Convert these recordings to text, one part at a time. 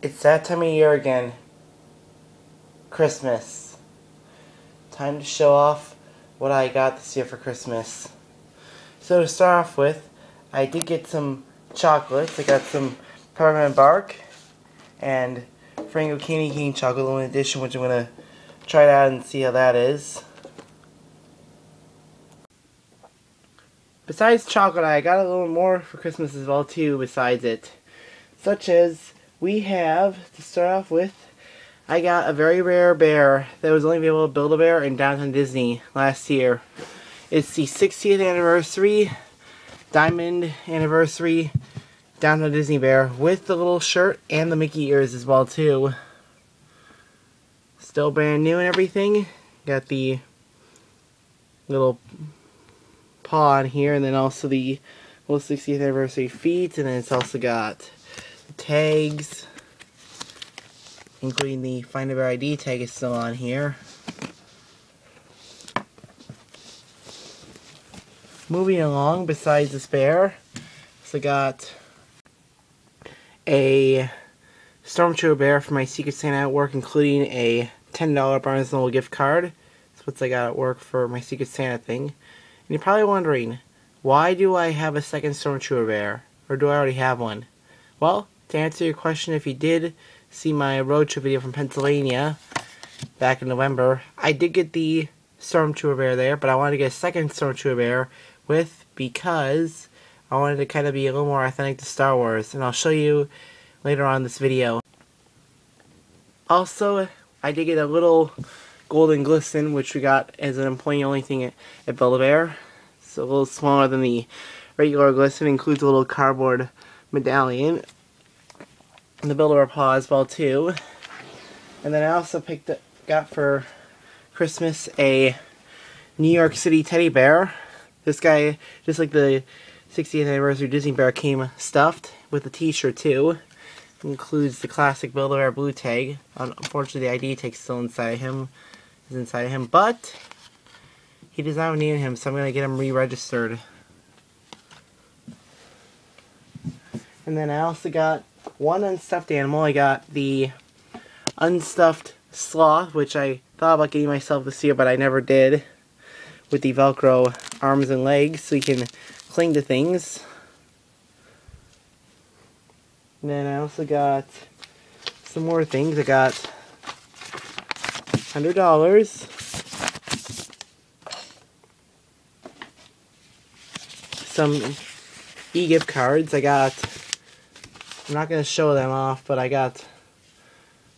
It's that time of year again. Christmas. Time to show off what I got this year for Christmas. So to start off with, I did get some chocolates. I got some peppermint bark and Frango candy cane chocolate limited edition, which I'm going to try it out and see how that is. Besides chocolate, I got a little more for Christmas as well too besides it. Such as, we have, to start off with, I got a very rare bear that was only able to build a bear in Downtown Disney last year. It's the 60th anniversary, diamond anniversary Downtown Disney bear with the little shirt and the Mickey ears as well too. Still brand new and everything. Got the little paw on here, and then also the little 60th anniversary feet, and then it's also got the tags, including the Find a Bear ID tag is still on here. Moving along, besides this bear, so got a Stormtrooper bear for my Secret Santa at work, including a $10 Barnes & Noble gift card. That's what I got at work for my Secret Santa thing. And you're probably wondering, why do I have a second Stormtrooper bear? Or do I already have one? Well, to answer your question, if you did see my road trip video from Pennsylvania back in November, I did get the Stormtrooper bear there, but I wanted to get a second Stormtrooper bear because I wanted to kind of be a little more authentic to Star Wars, and I'll show you later on in this video. Also, I did get a little golden glisten, which we got as an employee-only thing at Build-A-Bear. It's a little smaller than the regular glisten. It includes a little cardboard medallion and the Build-A-Bear paw as well too. And then I also got for Christmas a New York City teddy bear. This guy, just like the 60th anniversary Disney bear, came stuffed with a t-shirt too. It includes the classic Build-A-Bear blue tag. Unfortunately, the ID tag's still inside him. But he does not have a name in him, so I'm gonna get him re-registered. And then I also got one unstuffed animal. I got the unstuffed sloth, which I thought about getting myself this year, but I never did, with the Velcro arms and legs so he can cling to things. And then I also got some more things. I got $100, some e-gift cards. I'm not going to show them off, but I got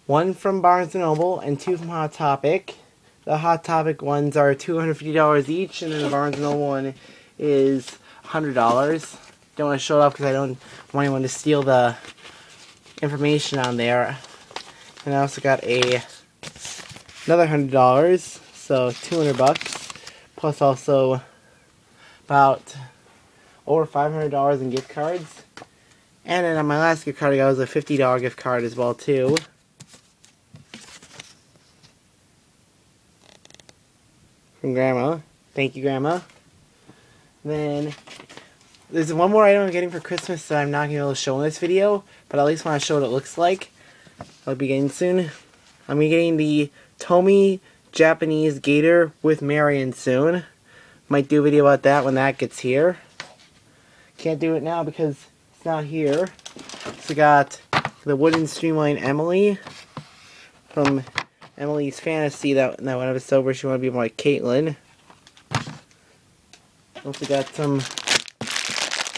one from Barnes & Noble and two from Hot Topic. The Hot Topic ones are $250 each, and then the Barnes & Noble one is $100. Don't want to show it off because I don't want anyone to steal the information on there. And I also got another $100, so $200, plus also about over $500 in gift cards. And then on my last gift card I got was a $50 gift card as well too. From Grandma. Thank you, Grandma. Then there's one more item I'm getting for Christmas that I'm not going to be able to show in this video, but I at least want to show what it looks like. I'll be getting soon. I'm getting the Tomy Japanese Gator with Marion soon. Might do a video about that when that gets here. Can't do it now because it's not here. So got the wooden streamline Emily from Emily's Fantasy, that one episode where she wanted to be more like Caitlin. Also got some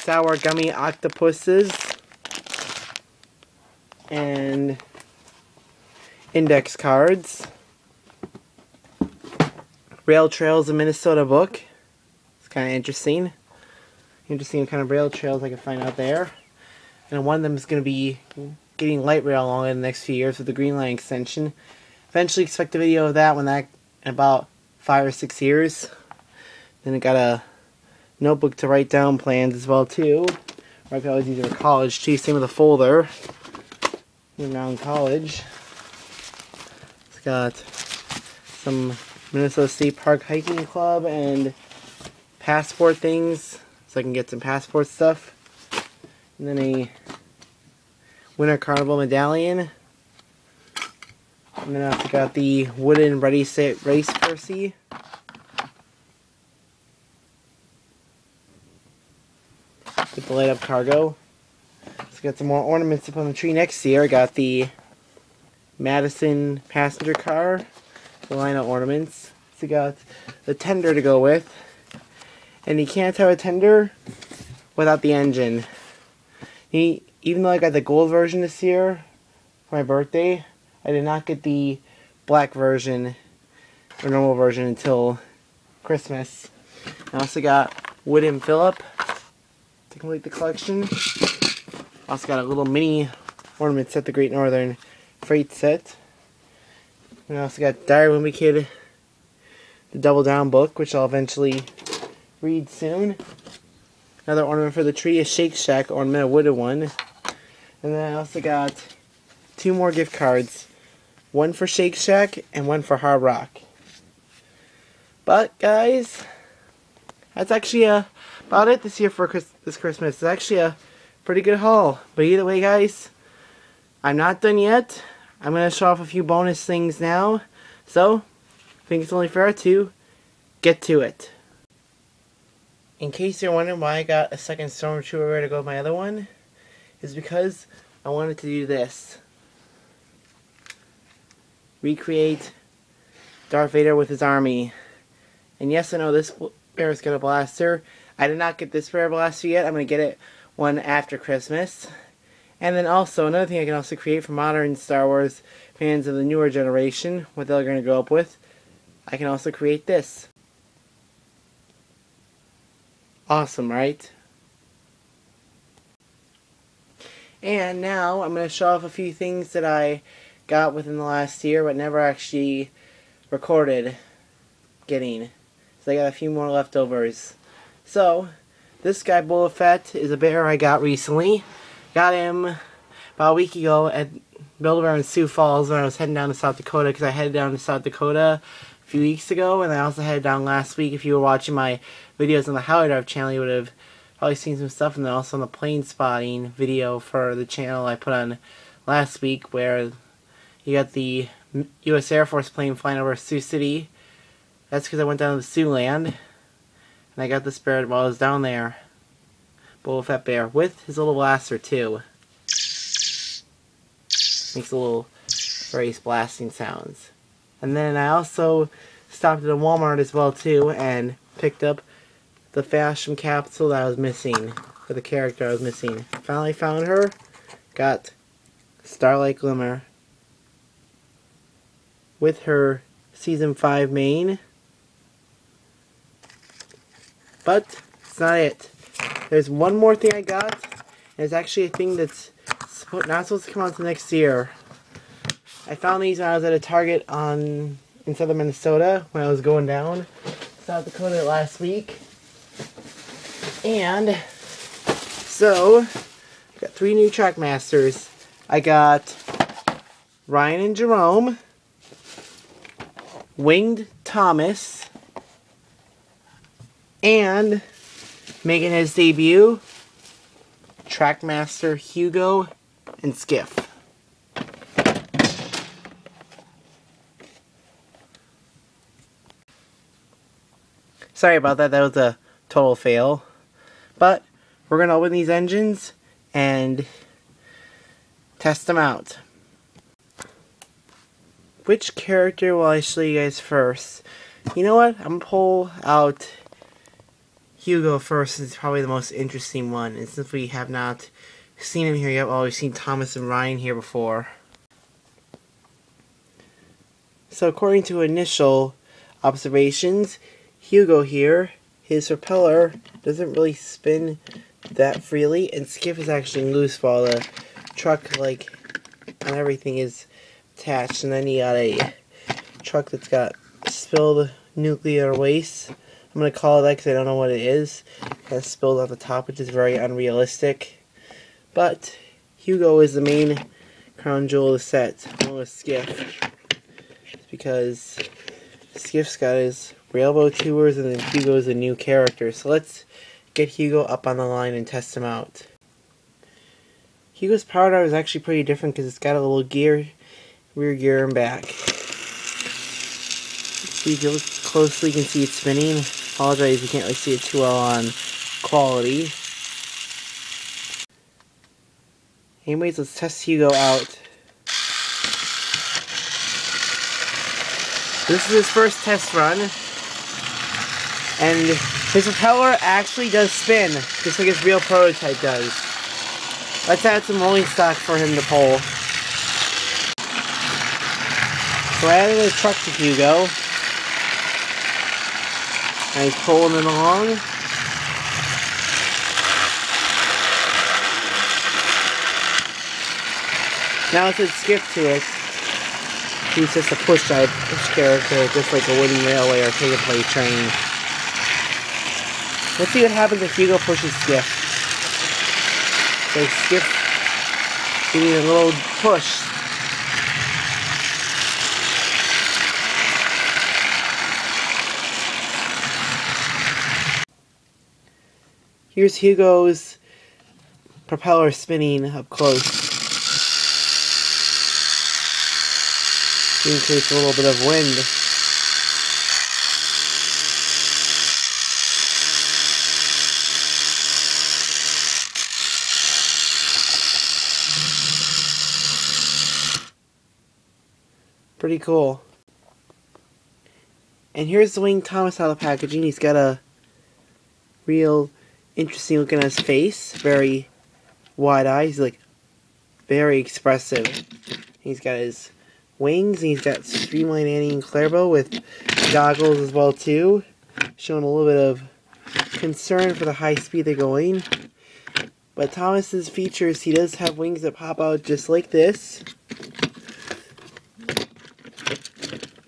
sour gummy octopuses and index cards. Rail Trails of Minnesota book. It's kind of interesting. Interesting kind of rail trails I can find out there. And one of them is going to be getting light rail along in the next few years with the Green Line extension. Eventually expect a video of that in about 5 or 6 years. Then I got a notebook to write down plans as well too. I could always use it for college too. Same with a folder. I'm now in college. It's got some Minnesota State Park Hiking Club and passport things, so I can get some passport stuff. And then a Winter Carnival medallion. And then I also got the wooden Ready Set Race Percy. With the light up cargo. So got some more ornaments up on the tree next year. I got the Madison passenger car, the lineup ornaments. So got the tender to go with. And you can't have a tender without the engine. Even though I got the gold version this year for my birthday, I did not get the black version or normal version until Christmas. I also got wooden Phillip to complete the collection. Also got a little mini ornament set, the Great Northern Freight set. And I also got Diary of a Wimpy Kid, the Double Down book, which I'll eventually read soon. Another ornament for the tree, a Shake Shack ornament, a wooden one. And then I also got 2 more gift cards. One for Shake Shack and one for Hard Rock. But guys, that's actually about it this year for this Christmas. It's actually a pretty good haul. But either way, guys, I'm not done yet. I'm going to show off a few bonus things now. So, I think it's only fair to get to it. In case you're wondering why I got a second Stormtrooper ready to go with my other one, is because I wanted to do this. Recreate Darth Vader with his army. And yes, I know this bear's got a blaster. I did not get this bear blaster yet. I'm going to get it one after Christmas. And then also, another thing I can also create for modern Star Wars fans of the newer generation, what they're going to grow up with, I can also create this. Awesome, right? And now I'm going to show off a few things that I got within the last year but never actually recorded getting. So I got a few more leftovers. So, this guy, Boba Fett, is a bear I got recently. Got him about a week ago at Build-A-Bear in Sioux Falls when I was heading down to South Dakota, because I headed down to South Dakota a few weeks ago, and I also headed down last week. If you were watching my videos on the Highway Drive channel, you would have probably seen some stuff, and then also on the plane spotting video for the channel I put on last week, where you got the U.S. Air Force plane flying over Sioux City. That's because I went down to the Siouxland, and I got this bear while I was down there. Boba Fett bear with his little blaster too. Makes a little various blasting sounds. And then I also stopped at a Walmart as well too and picked up the fashion capsule that I was missing for the character I was missing. Finally found her. Got Starlight Glimmer with her Season 5 mane. But it's not it. There's one more thing I got, and it's actually a thing that's not supposed to come out until next year. I found these when I was at a Target in southern Minnesota when I was going down South Dakota last week. And so, I got 3 new Trackmasters. I got Ryan and Jerome, Winged Thomas, and making his debut, Trackmaster Hugo and Skiff. Sorry about that, that was a total fail. But we're going to open these engines and test them out. Which character will I show you guys first? You know what? I'm going to pull out Hugo first. Is probably the most interesting one. And since we have not seen him here yet, well, we've seen Thomas and Ryan here before. So according to initial observations, Hugo here, his propeller doesn't really spin that freely, and Skiff is actually loose while the truck, like, and everything is attached. And then you got a truck that's got spilled nuclear waste. I'm going to call it that because I don't know what it is. It has spilled off the top, which is very unrealistic. But Hugo is the main crown jewel of the set, along with Skiff. Because Skiff's got his railroad tours, and then Hugo's a new character. So let's get Hugo up on the line and test him out. Hugo's power drive is actually pretty different because it's got a little gear, rear gear and back. So if you look closely, you can see it spinning. Apologize, you can't really see it too well on quality. Anyways, let's test Hugo out. This is his first test run, and his propeller actually does spin, just like his real prototype does. Let's add some rolling stock for him to pull. So I added a truck to Hugo, and he's pulling it along. Now let's skip to it. He's just a push character, just like a wooden railway or take-and-play train. Let's see what happens if Hugo pushes skip. So skip giving a little push. Here's Hugo's propeller spinning up close. In case a little bit of wind. Pretty cool. And here's the wing Thomas out of the packaging. He's got a real interesting look on his face. Very wide eyes, like very expressive. He's got his wings, and he's got streamlined Annie and Clairbo with goggles as well too, showing a little bit of concern for the high speed they're going. But Thomas's features, he does have wings that pop out just like this,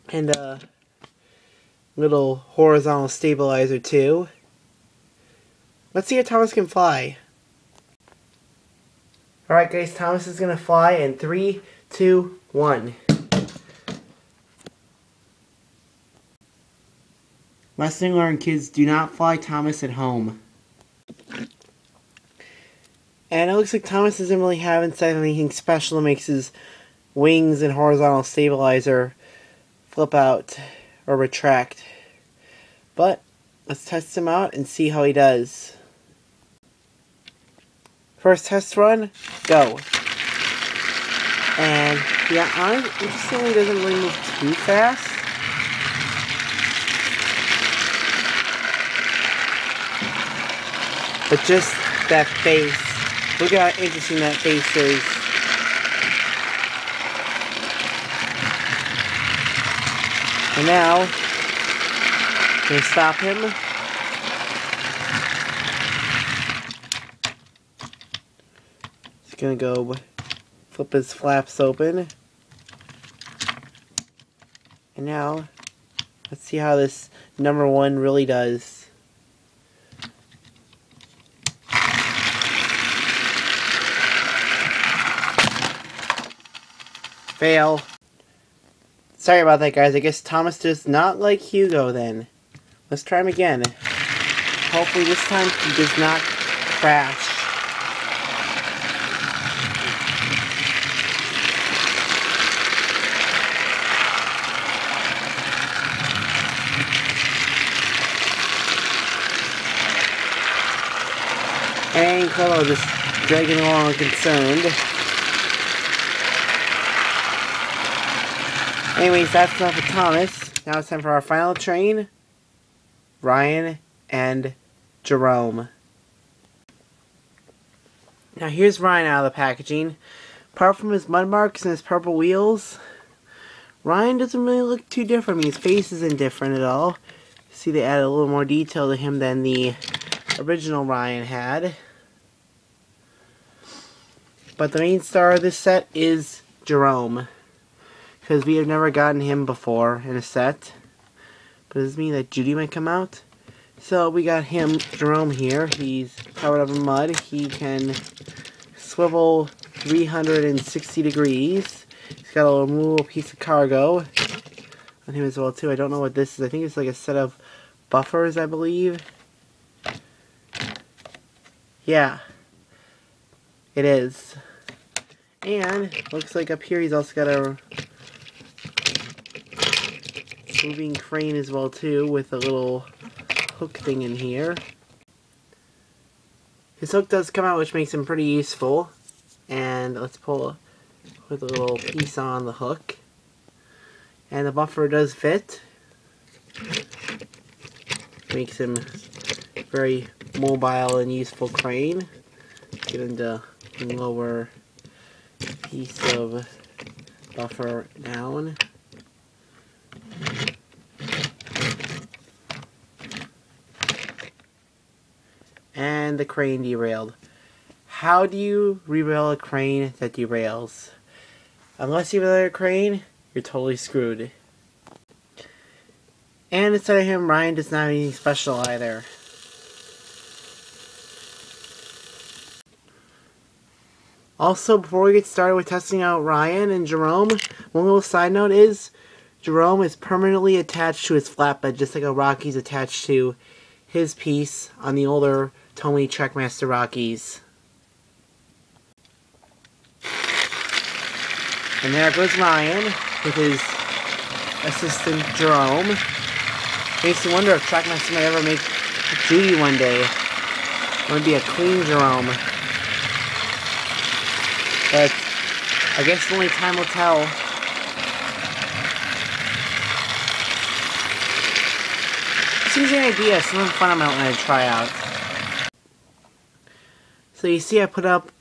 and a little horizontal stabilizer too. Let's see if Thomas can fly. Alright guys, Thomas is gonna fly in 3, 2, 1. Lesson learned, kids, do not fly Thomas at home. And it looks like Thomas doesn't really have inside anything special that makes his wings and horizontal stabilizer flip out or retract. But let's test him out and see how he does. First test run, go. And yeah, interestingly, he doesn't really move too fast. But just that face. Look at how interesting that face is. And now, I'm going to stop him. He's going to go flip his flaps open. And now, let's see how this number 1 really does. Fail. Sorry about that, guys. I guess Thomas does not like Hugo then. Let's try him again. Hopefully this time he does not crash. And Cleo just dragging along concerned. Anyways, that's enough of Thomas. Now it's time for our final train, Ryan and Jerome. Now here's Ryan out of the packaging. Apart from his mud marks and his purple wheels, Ryan doesn't really look too different. I mean, his face isn't different at all. See, they added a little more detail to him than the original Ryan had. But the main star of this set is Jerome, because we have never gotten him before in a set. But does this mean that Judy might come out? So we got him, Jerome here. He's covered up in mud. He can swivel 360 degrees. He's got a little movable piece of cargo on him as well too. I don't know what this is. I think it's like a set of buffers, I believe. Yeah, it is. And looks like up here he's also got a moving crane as well too, with a little hook thing in here. His hook does come out, which makes him pretty useful. And let's put a little piece on the hook. And the buffer does fit. Makes him very mobile and useful crane. Get into lower piece of buffer down. And the crane derailed. How do you derail a crane that derails? Unless you have a crane, you're totally screwed. And instead of him, Ryan does not have anything special either. Also, before we get started with testing out Ryan and Jerome, one little side note is Jerome is permanently attached to his flatbed, just like a Rocky's attached to his piece on the older Tomy Trackmaster Rockies. And there goes Ryan with his assistant Jerome. Makes me wonder if Trackmaster might ever make Judy one day. It would be a clean Jerome. But I guess only time will tell. Seems an idea, something fun I might want to try out. So you see I put up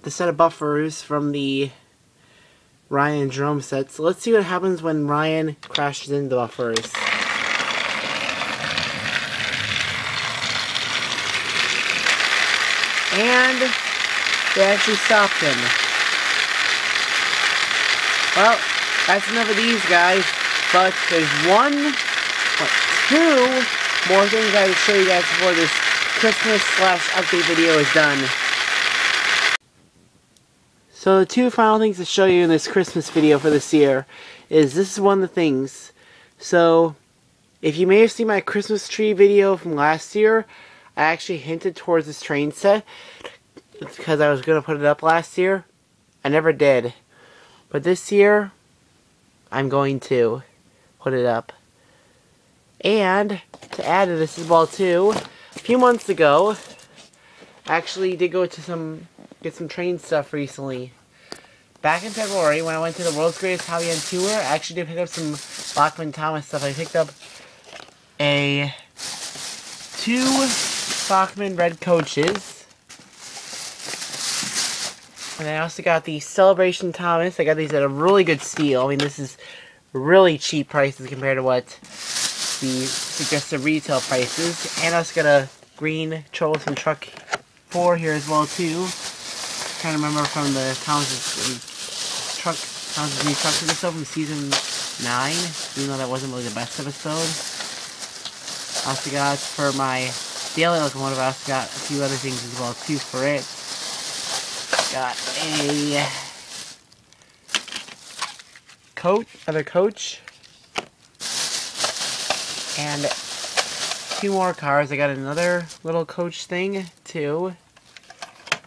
the set of buffers from the Ryan and Jerome set. So let's see what happens when Ryan crashes into the buffers. And they actually stopped him. Well, that's enough of these guys. But there's two more things I have to show you guys before this Christmas/update video is done. So the two final things to show you in this Christmas video for this year is this is one of the things. So if you may have seen my Christmas tree video from last year, I actually hinted towards this train set because I was going to put it up last year. I never did. But this year, I'm going to put it up. And to add to this as well too, a few months ago, I actually did go to get some train stuff recently. Back in February, when I went to the World's Greatest Hobby on tour, I actually did pick up some Bachman Thomas stuff. I picked up two Bachman red coaches. And I also got the Celebration Thomas. I got these at a really good steal. I mean, this is really cheap prices compared to what the suggested retail prices. And I also got a green Troublesome Truck 4 here as well too. Trying to remember from the Thomas's new truck episode from season 9, even though that wasn't really the best episode. I also got for my daily locomotive, I also got a few other things as well too for it. Got other coach, and two more cars. I got another little coach thing too,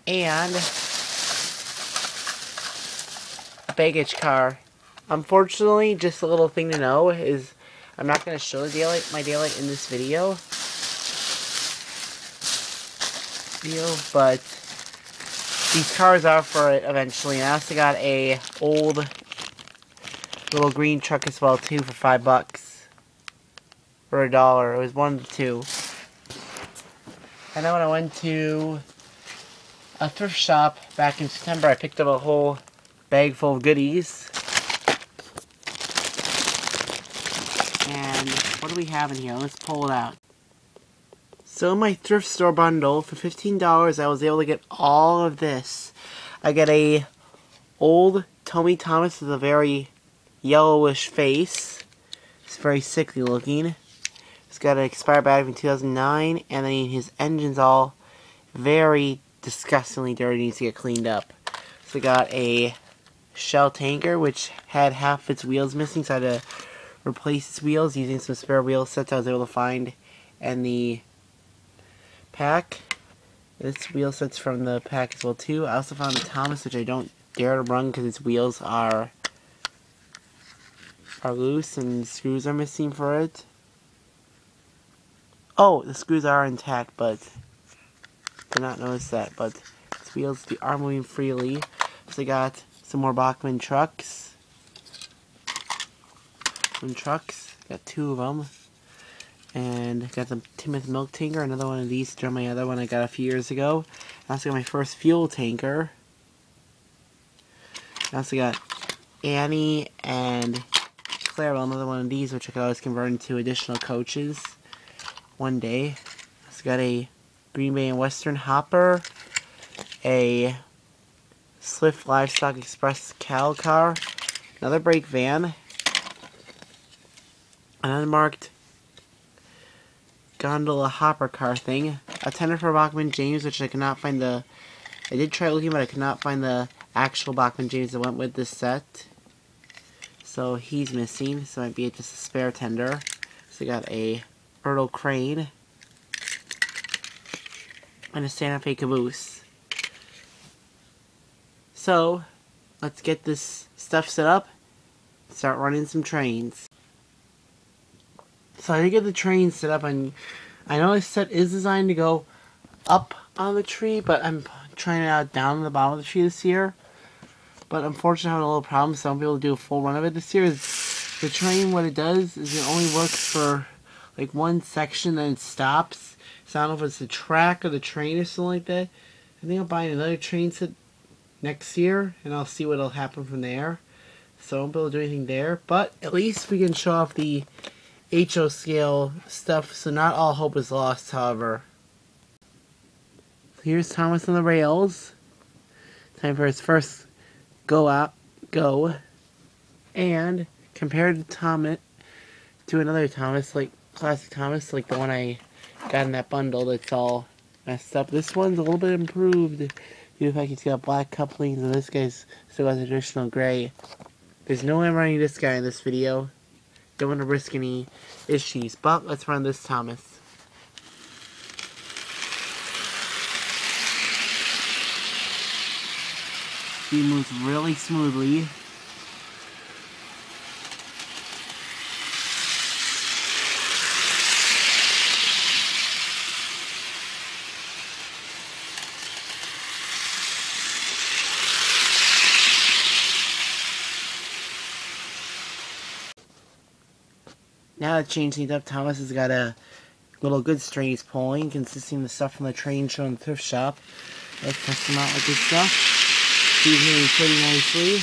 and a baggage car. Unfortunately, just a little thing to know is I'm not going to show my daylight in this video, but these cars are for it eventually. And I also got a old little green truck as well too for $5 for $1. It was one of the two. And then when I went to a thrift shop back in September, I picked up a whole bag full of goodies. And what do we have in here? Let's pull it out. So in my thrift store bundle, for $15, I was able to get all of this. I got a old Tomy Thomas with a very yellowish face. It's very sickly looking. It's got an expired battery from 2009, and then his engine's all very disgustingly dirty, needs to get cleaned up. So I got a Shell tanker, which had half its wheels missing, so I had to replace its wheels using some spare wheel sets I was able to find, and the pack. This wheel set's from the pack as well too. I also found the Thomas, which I don't dare to run because its wheels are loose and screws are missing for it. Oh, the screws are intact, but did not notice that. But its wheels are moving freely. So I got some more Bachmann trucks. Got 2 of them. And got the Timoth milk tanker, another one of these to my other one I got a few years ago. I also got my first fuel tanker. I also got Annie and Clarabelle, another one of these, which I could always convert into additional coaches one day. I also got a Green Bay and Western hopper, a Swift Livestock Express cow car, another brake van, an unmarked gondola hopper car thing, a tender for Bachmann James, which I could not find I did try looking, but I could not find the actual Bachmann James that went with this set. So he's missing, so it might be just a spare tender. So I got a Bertle crane and a Santa Fe caboose. So let's get this stuff set up, start running some trains. So I did get the train set up, and I know this set is designed to go up on the tree, but I'm trying it out down on the bottom of the tree this year. But unfortunately, I'm having a little problem, so I won't be able to do a full run of it this year. The train, what it does is it only works for like one section, then it stops. So I don't know if it's the track or the train or something like that. I think I'm buying another train set next year, and I'll see what'll happen from there. So I won't be able to do anything there, but at least we can show off the HO scale stuff, so not all hope is lost, however. So here's Thomas on the rails. Time for his first go. And compared to another Thomas, like classic Thomas, like the one I got in that bundle that's all messed up, this one's a little bit improved. Due to the fact he's got black couplings, and this guy's still got the traditional gray. There's no way I'm running this guy in this video. Don't want to risk any issues, but let's run this Thomas. He moves really smoothly. Now to change things up, Thomas has got a little goods string he's pulling, consisting of the stuff from the train show in the thrift shop. Let's test him out with this stuff. He's moving pretty nicely.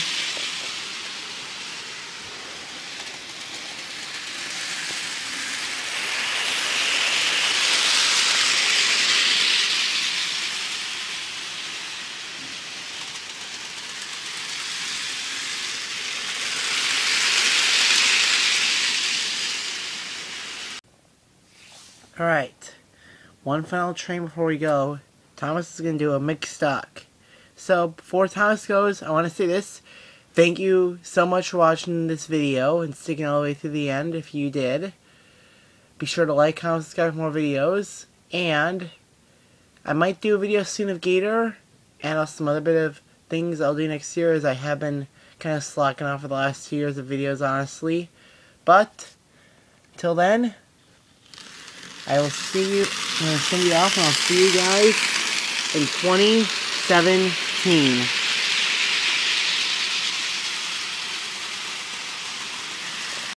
Alright, one final train before we go. Thomas is going to do a mixed stock. So, before Thomas goes, I want to say this. Thank you so much for watching this video and sticking all the way through the end if you did. Be sure to like, comment, subscribe for more videos. And I might do a video soon of Gator and also some other bit of things I'll do next year, as I have been kind of slacking off for the last 2 years of videos, honestly. But, till then, I will see you, I'm going to send you off, and I'll see you guys in 2017.